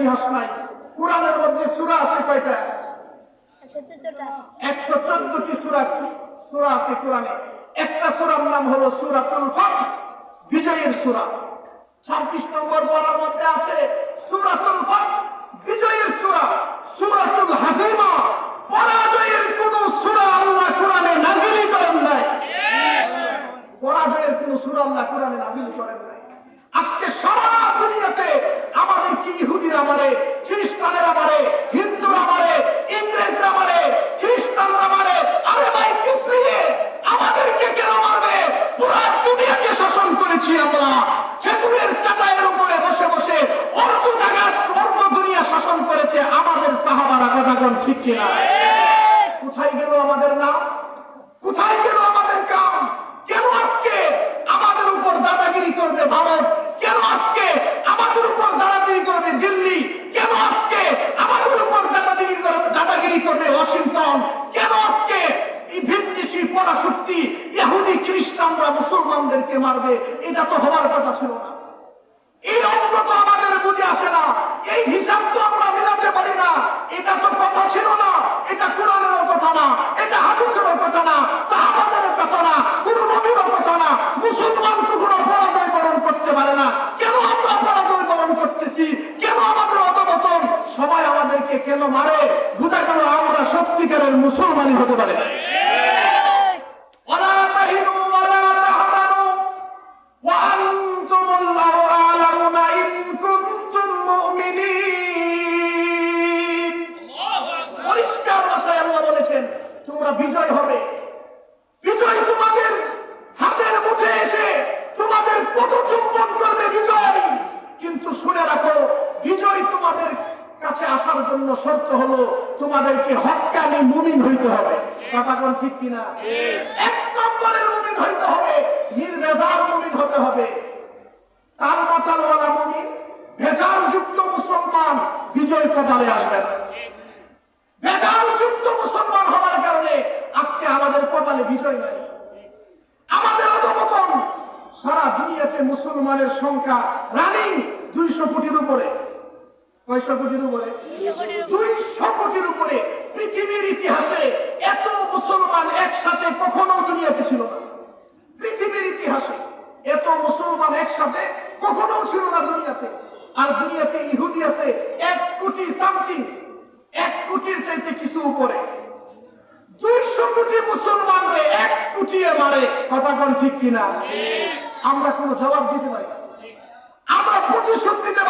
ইতিহাস নাই। কোরআনের মধ্যে সূরা আছে কয়টা? 114টি সূরা আছে কোরআনে। একটা সূরার নাম হলো সূরাতুল ফাতহ, বিজয়ের সূরা। 26 নম্বর পড়ার মধ্যে আছে সূরাতুল ফাতহ, বিজয়ের সূরা। সূরাতুল হাজিমা, পরাজয়ের কোন সূরা আল্লাহ কোরআনে নাযিল করেন নাই। পরাজয়ের কোন সূরা আল্লাহ কোরআনে নাযিল করেন নাই। আজকে সারা দুনিয়াতে আমাদের কি ইহুদিরা মারে, খ্রিস্টানেরা মারে, হিন্দুরা মারে, ইংরেজরা মারে, খ্রিস্টানরা মারে। আরে ভাই কিস নিয়ে আমাদেরকে কেন মারবে? পুরো দুনিয়াকে শাসন করেছি আমরা। খেজুরের কাঁটায়ের উপরে বসে বসে অর্ধ জায়গা অর্ধ দুনিয়া শাসন করেছে আমাদের সাহাবারা। কথা কোন ঠিক কিনা? কোথায় গেল আমাদের নাম? কোথায় গেল আমাদের কাম? কেন আজকে আমাদের উপর দাদাগিরি করবে ভারত? কেন আজকে আমাদের উপর দাদাগিরি করবে দিল্লি? কেন আজকে আমাদের উপর দাদাগিরি করবে ওয়াশিংটন? কেন আজকে এই বিদেশি পরাশক্তি ইহুদি খ্রিস্টানরা মুসলমানদেরকে মারবে? এটা তো হওয়ার কথা ছিল না। এই অঙ্ক তো আমাদের বুঝে আসে না, এই হিসাব তো আমরা মেলাতে পারি না। এটা তো কথা ছিল না, এটা কোরআনেরও কথা না, এটা হাদিসেরও কথা না, সাহাবাদেরও কথা না, কোন নবীরও কথা না। মুসলমান কখনো পরাজয় বরণ করতে পারে না। কেন আমরা পরাজয় বরণ করতেছি? কেন আমাদের অধঃপতন? সবাই আমাদেরকে কেন মারে? বুঝা গেল আমরা সত্যিকারের মুসলমানই হতে পারে না। বিজয় হবে, বিজয় তোমাদের হাতের মুঠে এসে তোমাদের পদচুম্বন করবে বিজয়। কিন্তু শুনে রাখো, বিজয় তোমাদের কাছে আসার জন্য শর্ত হলো তোমাদেরকে হক্কানি মুমিন হইতে হবে। কথা কোন ঠিক কিনা? এক নম্বরের মুমিন হইতে হবে, নির্ভেজাল মুমিন হতে হবে। তার মাতালওয়ালা মুমিন, ভেজাল যুক্ত মুসলমান বিজয় কপালে আসবে না। ভেজাল যুক্ত মুসলমান হওয়ার কারণে আজকে আমাদের কপালে বিজয় নাই। আমাদের অধঃপতন। সারা দুনিয়াতে মুসলমানের সংখ্যা রানিং 200 কোটির উপরে। কয়শো কোটির উপরে? 200 কোটির উপরে। পৃথিবীর ইতিহাসে এত মুসলমান একসাথে কখনো দুনিয়াতে ছিল না। পৃথিবীর ইতিহাসে এত মুসলমান একসাথে কখনো ছিল না দুনিয়াতে। আর দুনিয়াতে ইহুদি আছে 1 কোটি সামথিং, 1 কোটির চাইতে কিছু উপরে। 200 কোটি মুসলমান 1 কোটি মারে। কথা কোন ঠিক কিনা? আমরা কোনো জবাব দিতে পারি? আমরা প্রতিশোধ নিতে